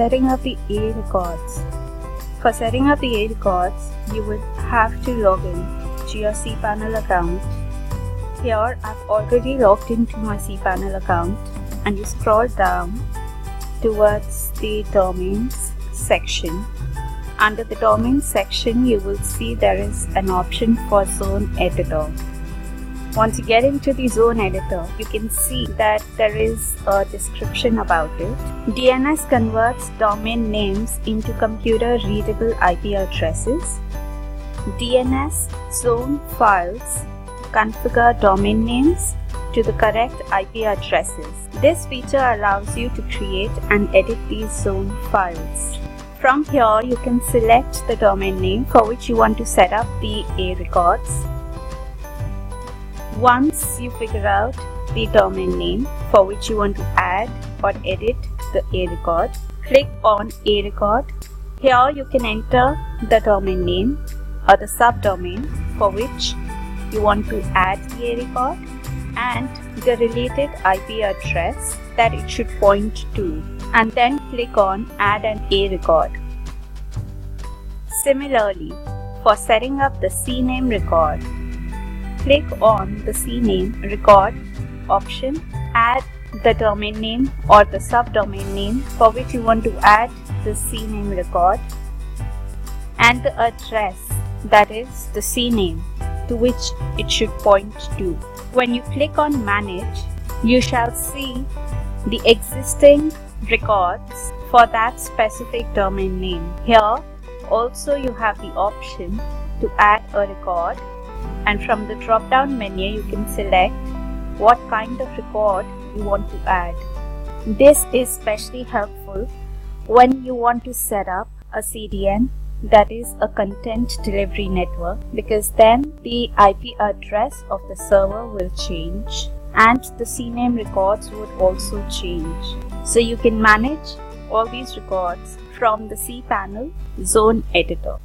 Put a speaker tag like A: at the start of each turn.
A: setting up the A records. For setting up the A records, you will have to log in to your cPanel account. Here I've already logged into my cPanel account, and you scroll down towards the domains section. Under the domains section, you will see there is an option for Zone Editor. Once you get into the Zone Editor, you can see that there is a description about it. DNS converts domain names into computer-readable IP addresses. DNS zone files configure domain names to the correct IP addresses. This feature allows you to create and edit these zone files. From here, you can select the domain name for which you want to set up the A records. Once you figure out the domain name for which you want to add or edit the A record, click on A record. Here you can enter the domain name or the subdomain for which you want to add the A record and the related IP address that it should point to, and then click on Add an A record. Similarly, for setting up the CNAME record, click on the CNAME record option, add the domain name or the subdomain name for which you want to add the CNAME record and the address, that is the CNAME, to which it should point to. When you click on Manage, you shall see the existing records for that specific domain name. Here also you have the option to add a record, and from the drop down menu you can select what kind of record you want to add. This is especially helpful when you want to set up a CDN, that is a content delivery network, because then the IP address of the server will change and the CNAME records would also change. So you can manage all these records from the cPanel Zone Editor.